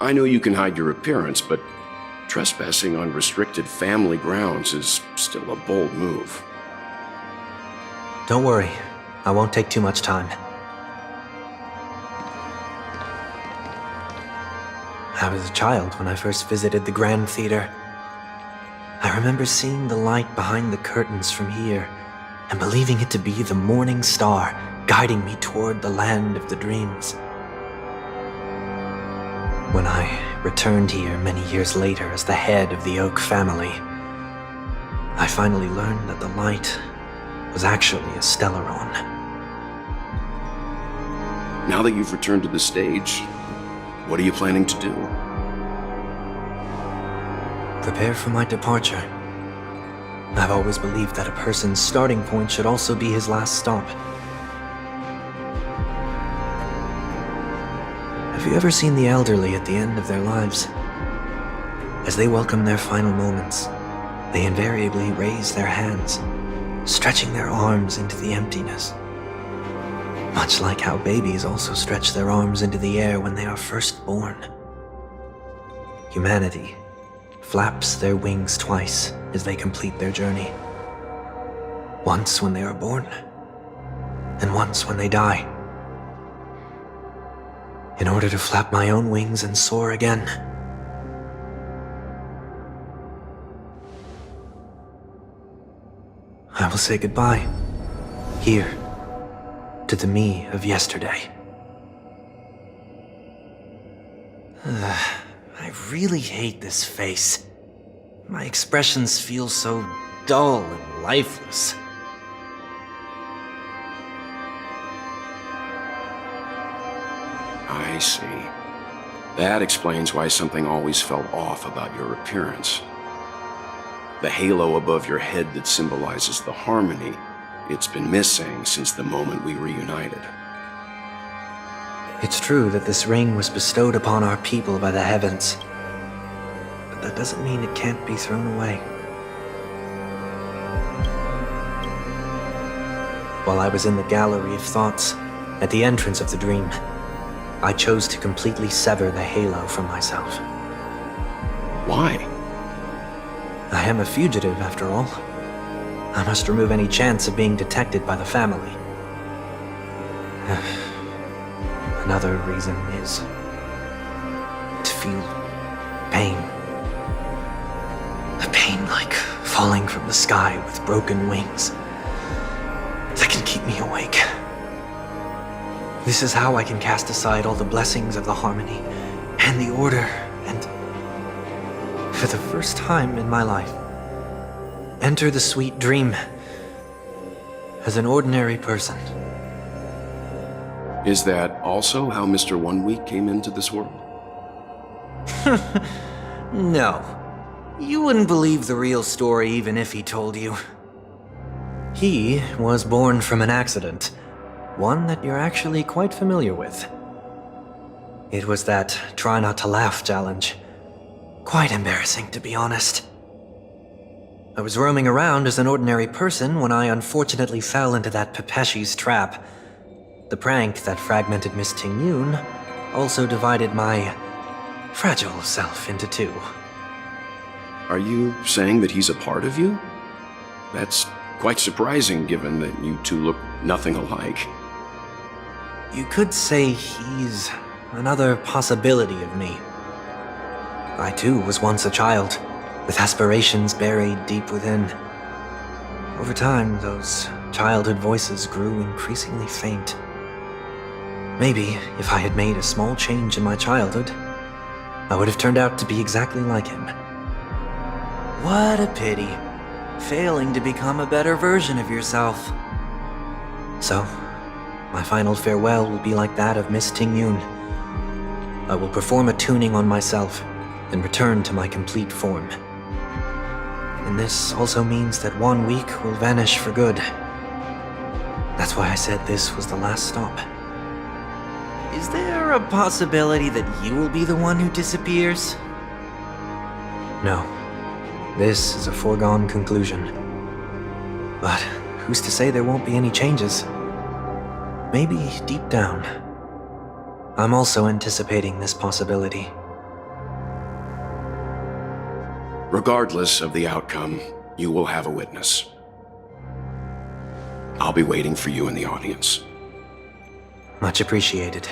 I know you can hide your appearance, but trespassing on restricted family grounds is still a bold move. Don't worry, I won't take too much time. I was a child when I first visited the Grand Theater. I remember seeing the light behind the curtains from here and believing it to be the morning star guiding me toward the land of the dreams. When I returned here many years later as the head of the Oak family, I finally learned that the light was actually a Stellaron. Now that you've returned to the stage, what are you planning to do? Prepare for my departure. I've always believed that a person's starting point should also be his last stop. Have you ever seen the elderly at the end of their lives? As they welcome their final moments, they invariably raise their hands, stretching their arms into the emptiness. Much like how babies also stretch their arms into the air when they are first born. Humanity flaps their wings twice as they complete their journey. Once when they are born, and once when they die. In order to flap my own wings and soar again. I will say goodbye, here, to the me of yesterday. I really hate this face. My expressions feel so dull and lifeless. I see. That explains why something always felt off about your appearance. The halo above your head that symbolizes the harmony, it's been missing since the moment we reunited. It's true that this ring was bestowed upon our people by the heavens, but that doesn't mean it can't be thrown away. While I was in the gallery of thoughts, at the entrance of the dream, I chose to completely sever the halo from myself. Why? I am a fugitive, after all. I must remove any chance of being detected by the family. Another reason is to feel pain. A pain like falling from the sky with broken wings that can keep me awake. This is how I can cast aside all the blessings of the harmony and the order and, for the first time in my life, enter the sweet dream as an ordinary person. Is that also how Mr. Wonweek came into this world? No. You wouldn't believe the real story even if he told you. He was born from an accident. One that you're actually quite familiar with. It was that try not to laugh challenge. Quite embarrassing, to be honest. I was roaming around as an ordinary person when I unfortunately fell into that Pepeshi's trap. The prank that fragmented Miss Ting-Yun also divided my fragile self into two. Are you saying that he's a part of you? That's quite surprising given that you two look nothing alike. You could say he's another possibility of me. I too was once a child, with aspirations buried deep within. Over time, those childhood voices grew increasingly faint. Maybe if I had made a small change in my childhood, I would have turned out to be exactly like him. What a pity, failing to become a better version of yourself. So, my final farewell will be like that of Miss Ting-Yun. I will perform a tuning on myself and return to my complete form. And this also means that Wonweek will vanish for good. That's why I said this was the last stop. Is there a possibility that you will be the one who disappears? No. This is a foregone conclusion. But who's to say there won't be any changes? Maybe deep down, I'm also anticipating this possibility. Regardless of the outcome, you will have a witness. I'll be waiting for you in the audience. Much appreciated.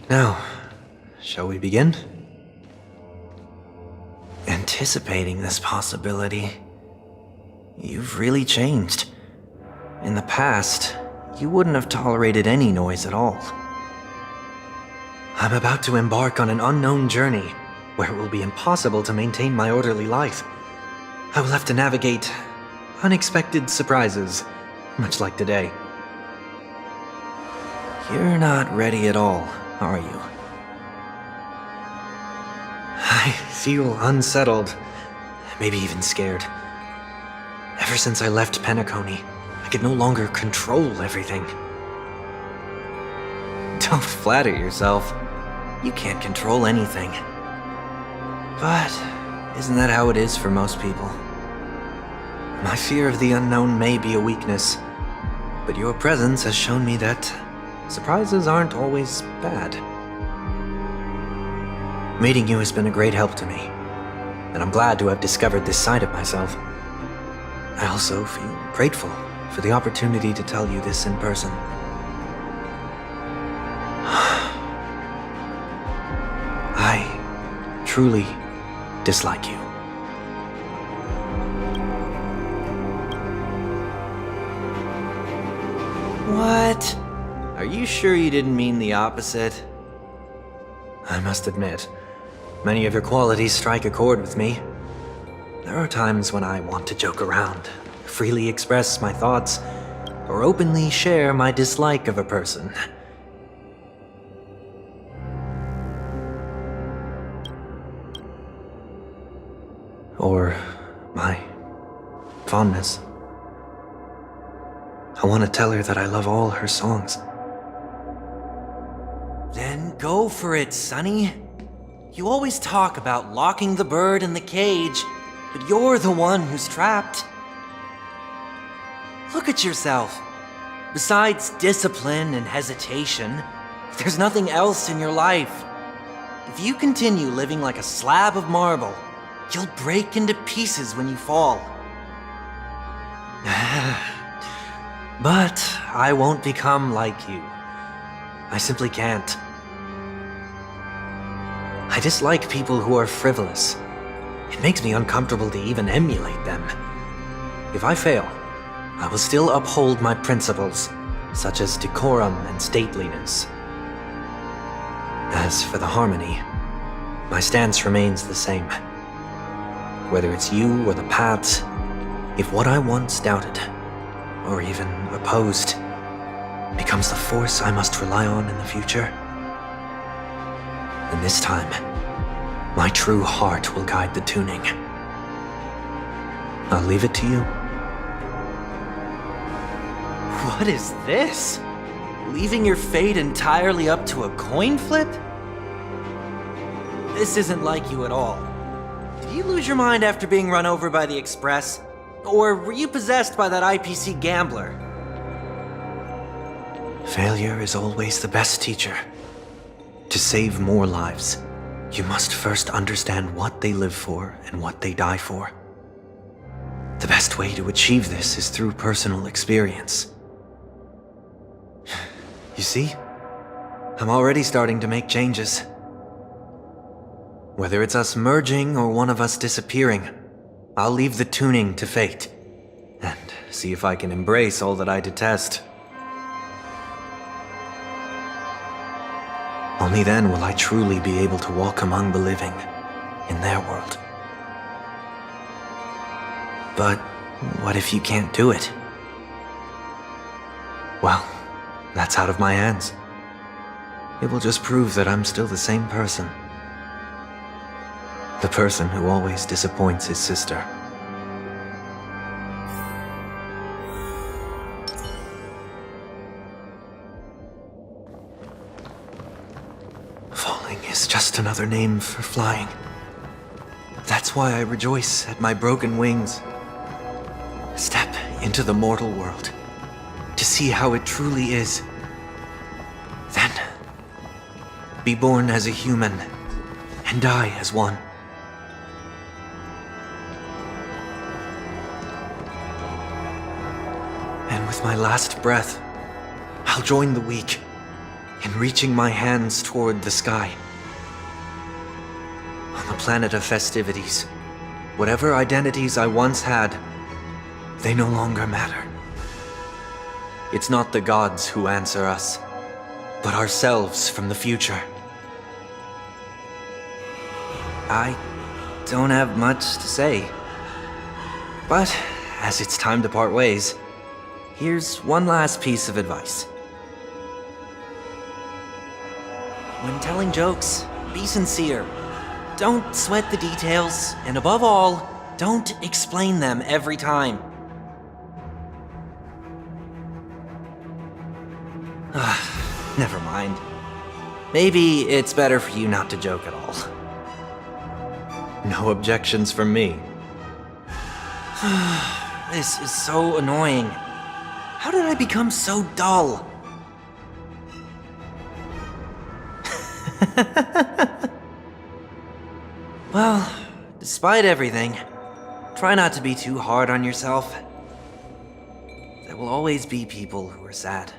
Now, shall we begin? Anticipating this possibility, you've really changed. In the past, you wouldn't have tolerated any noise at all. I'm about to embark on an unknown journey where it will be impossible to maintain my orderly life. I will have to navigate unexpected surprises, much like today. You're not ready at all, are you? I feel unsettled, maybe even scared. Ever since I left Penacony, I could no longer control everything. Don't flatter yourself. You can't control anything. But isn't that how it is for most people? My fear of the unknown may be a weakness, but your presence has shown me that surprises aren't always bad. Meeting you has been a great help to me, and I'm glad to have discovered this side of myself. I also feel grateful for the opportunity to tell you this in person. I truly dislike you. What? Are you sure you didn't mean the opposite? I must admit, many of your qualities strike a chord with me. There are times when I want to joke around, freely express my thoughts, or openly share my dislike of a person. Or my fondness. I want to tell her that I love all her songs. Then go for it, Sonny. You always talk about locking the bird in the cage, but you're the one who's trapped. Look at yourself. Besides discipline and hesitation, there's nothing else in your life. If you continue living like a slab of marble, you'll break into pieces when you fall. But I won't become like you. I simply can't. I dislike people who are frivolous. It makes me uncomfortable to even emulate them. If I fail, I will still uphold my principles, such as decorum and stateliness. As for the harmony, my stance remains the same. Whether it's you or the paths, if what I once doubted, or even opposed, becomes the force I must rely on in the future, then this time, my true heart will guide the tuning. I'll leave it to you. What is this? Leaving your fate entirely up to a coin flip? This isn't like you at all. Did you lose your mind after being run over by the Express? Or were you possessed by that IPC gambler? Failure is always the best teacher. To save more lives, you must first understand what they live for and what they die for. The best way to achieve this is through personal experience. You see? I'm already starting to make changes. Whether it's us merging or one of us disappearing, I'll leave the tuning to fate, and see if I can embrace all that I detest. Only then will I truly be able to walk among the living, in their world. But what if you can't do it? Well, that's out of my hands. It will just prove that I'm still the same person. The person who always disappoints his sister. Falling is just another name for flying. That's why I rejoice at my broken wings. Step into the mortal world to see how it truly is. Then be born as a human and die as one. And with my last breath, I'll join the weak in reaching my hands toward the sky. On the planet of festivities, whatever identities I once had, they no longer matter. It's not the gods who answer us, but ourselves from the future. I don't have much to say, but as it's time to part ways, here's one last piece of advice. When telling jokes, be sincere. Don't sweat the details, and above all, don't explain them every time. Never mind. Maybe it's better for you not to joke at all. No objections from me. This is so annoying. How did I become so dull? Well, despite everything, try not to be too hard on yourself. There will always be people who are sad.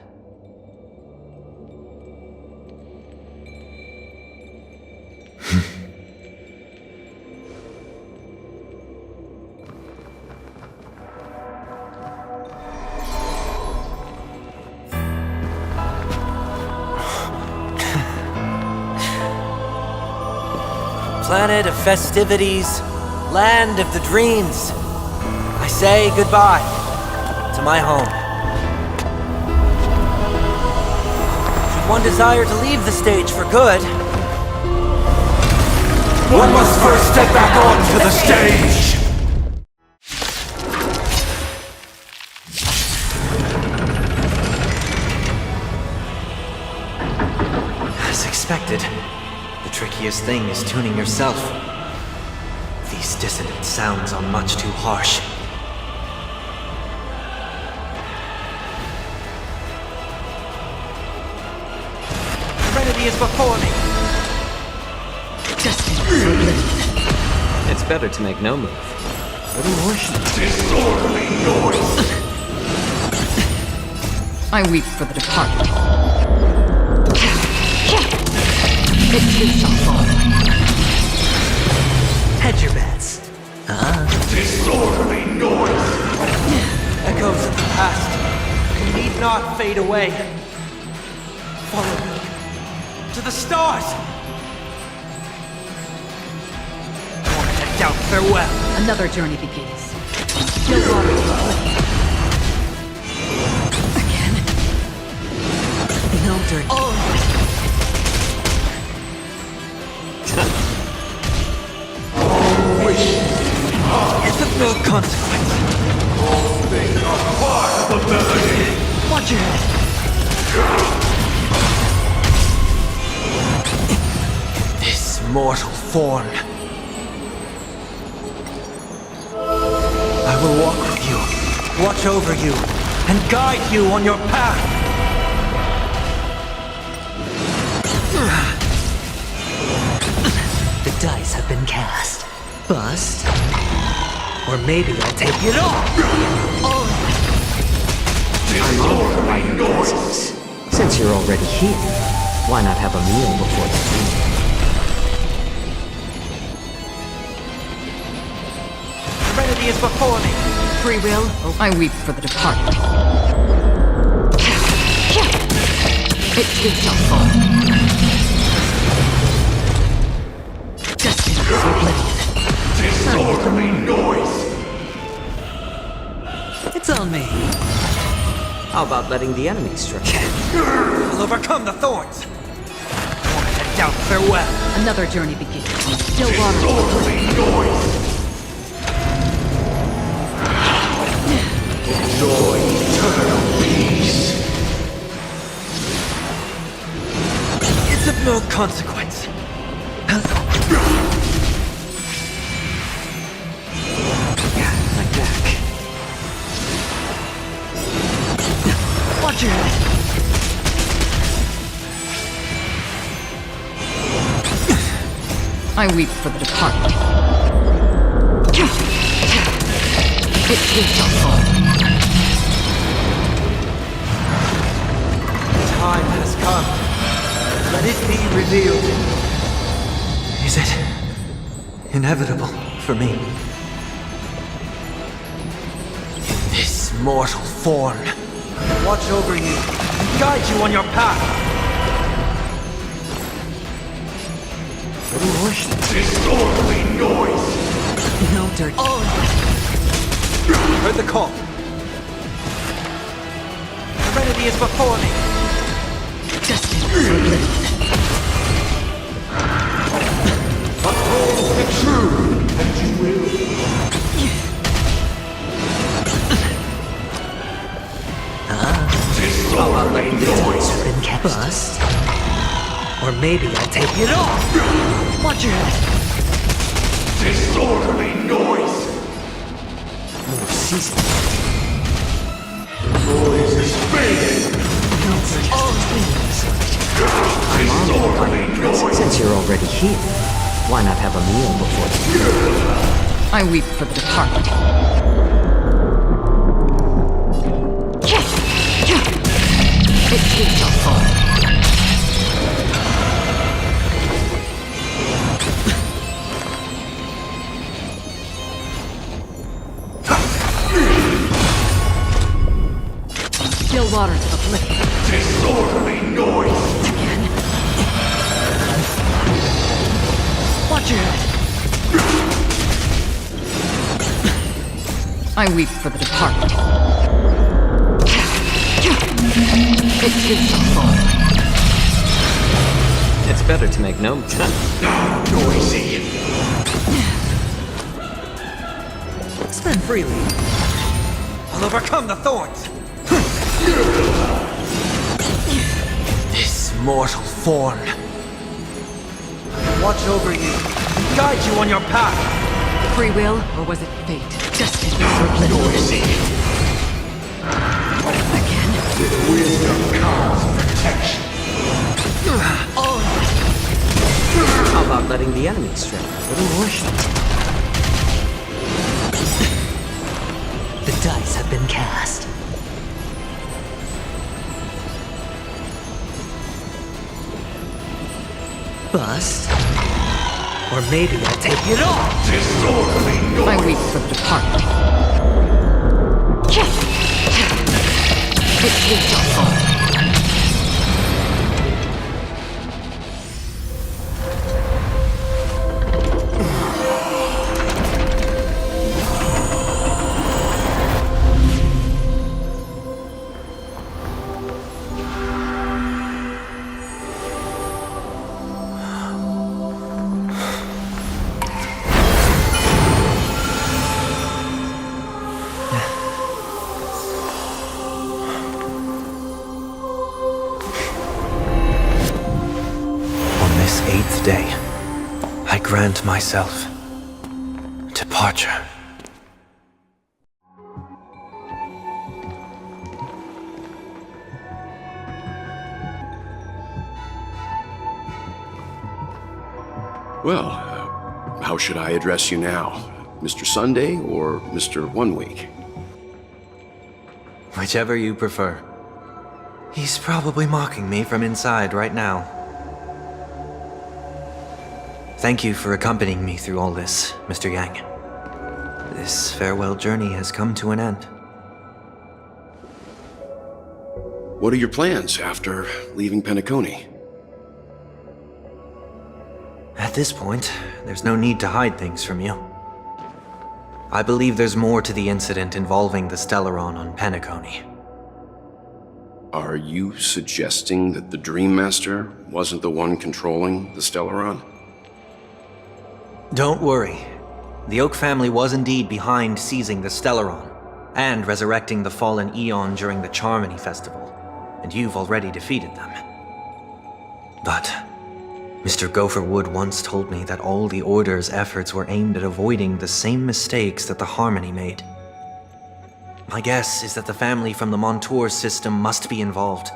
Planet of festivities, land of the dreams. I say goodbye to my home. Should one desire to leave the stage for good, one must first step back onto the stage! As expected, the trickiest thing is tuning yourself. These dissonant sounds are much too harsh. Serenity is before me! It's better to make no move. Disorderly noise! I weep for the departed. It too shall fall. Hedge your bets. Disorderly noise! Echoes of the past need not fade away. Follow me to the stars! Out farewell. Another journey begins. No water to play. Again. No dirt. Oh. It's of no consequence. All things are part of the melody! Watch your head. This mortal form. I will walk with you, watch over you, and guide you on your path. The dice have been cast. Bust. Or maybe I'll take it off. Disorderly noise! Since you're already here, why not have a meal before the meal? Serenity is before me. Free will, I weep for the departed. It too shall fall. Destiny is oblivion. Disorderly noise! It's on me. How about letting the enemy strike? I'll overcome the thorns. Out farewell. Another journey begins. No water. Disorderly noise! Enjoy eternal peace! It's of no consequence. My back. Watch your head. I weep for the departed. It shall fall. The time has come. Let it be revealed. Is it inevitable for me? This mortal form, watch over you, guide you on your path. Disorderly noise! No dirt. Heard the call. Serenity is before me. Destined for oblivion. Uphold the truth, and you will. Disorderly noise! Been kept. Bust. Or maybe I'll take it off. Watch your head. Disorderly noise! More season. Noise is fading! Disorderly noise! Since you're already here, why not have a meal before the I weep for the departed. It shall fall. Still waters of oblivion. Disorderly noise! Again. Watch your head. I weep for the departed. It shall fall. It's better to make no mistake. Noisy! Spend freely. I'll overcome the thorns. This mortal form, watch over you, guide you on your path. Free will, or was it fate? Destined for oblivion. Noisy! Again. With wisdom comes protection. How about letting the enemy stray? A little worship. The dice have been cast. Bust. Or maybe I'll take it off. Disorderly noise! I weep for the departed. It shall fall. Eighth day, I grant myself departure. Well, how should I address you now? Mr. Sunday or Mr. Wonweek? Whichever you prefer. He's probably mocking me from inside right now. Thank you for accompanying me through all this, Mr. Yang. This farewell journey has come to an end. What are your plans after leaving Penacony? At this point, there's no need to hide things from you. I believe there's more to the incident involving the Stellaron on Penacony. Are you suggesting that the Dream Master wasn't the one controlling the Stellaron? Don't worry. The Oak family was indeed behind seizing the Stellaron and resurrecting the fallen Eon during the Charmony Festival, and you've already defeated them. But Mr. Gopher Wood once told me that all the Order's efforts were aimed at avoiding the same mistakes that the Harmony made. My guess is that the family from the Montour system must be involved.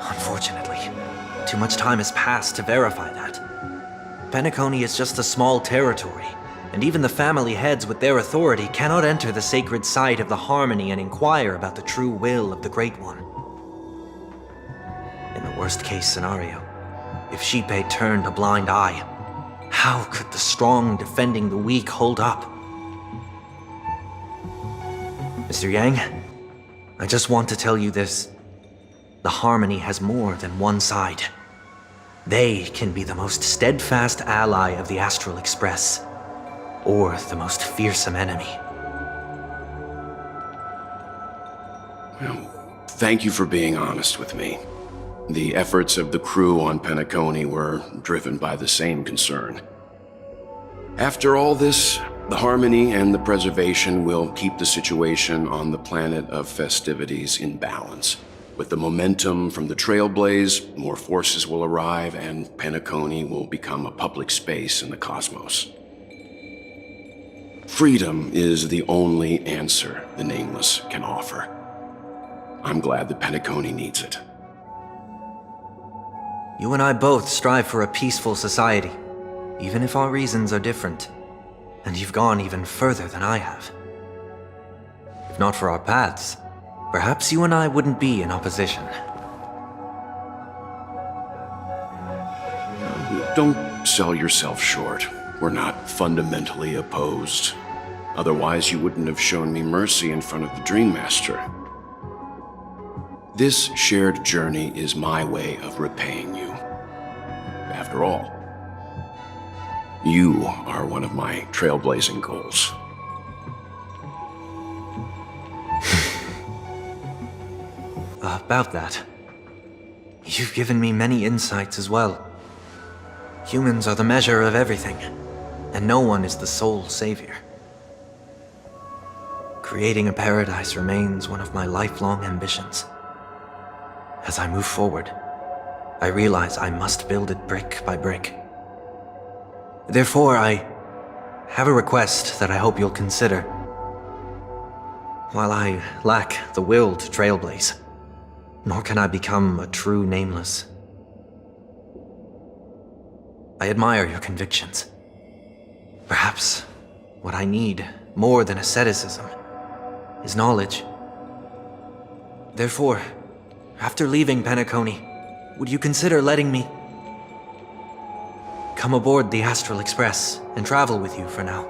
Unfortunately, too much time has passed to verify that. Penacony is just a small territory, and even the family heads with their authority cannot enter the sacred site of the Harmony and inquire about the true will of the Great One. In the worst-case scenario, if Xipe turned a blind eye, how could the strong defending the weak hold up? Mr. Yang, I just want to tell you this. The Harmony has more than one side. They can be the most steadfast ally of the Astral Express, or the most fearsome enemy. Well, thank you for being honest with me. The efforts of the crew on Penacony were driven by the same concern. After all this, the Harmony and the Preservation will keep the situation on the planet of festivities in balance. With the momentum from the trailblaze, more forces will arrive and Penacony will become a public space in the cosmos. Freedom is the only answer the Nameless can offer. I'm glad that Penacony needs it. You and I both strive for a peaceful society, even if our reasons are different. And you've gone even further than I have. If not for our paths, perhaps you and I wouldn't be in opposition. Don't sell yourself short. We're not fundamentally opposed. Otherwise, you wouldn't have shown me mercy in front of the Dream Master. This shared journey is my way of repaying you. After all, you are one of my trailblazing goals. About that, you've given me many insights as well. Humans are the measure of everything, and no one is the sole savior. Creating a paradise remains one of my lifelong ambitions. As I move forward, I realize I must build it brick by brick. Therefore, I have a request that I hope you'll consider. While I lack the will to trailblaze, nor can I become a true Nameless, I admire your convictions. Perhaps what I need, more than asceticism, is knowledge. Therefore, after leaving Penacony, would you consider letting me come aboard the Astral Express and travel with you for now?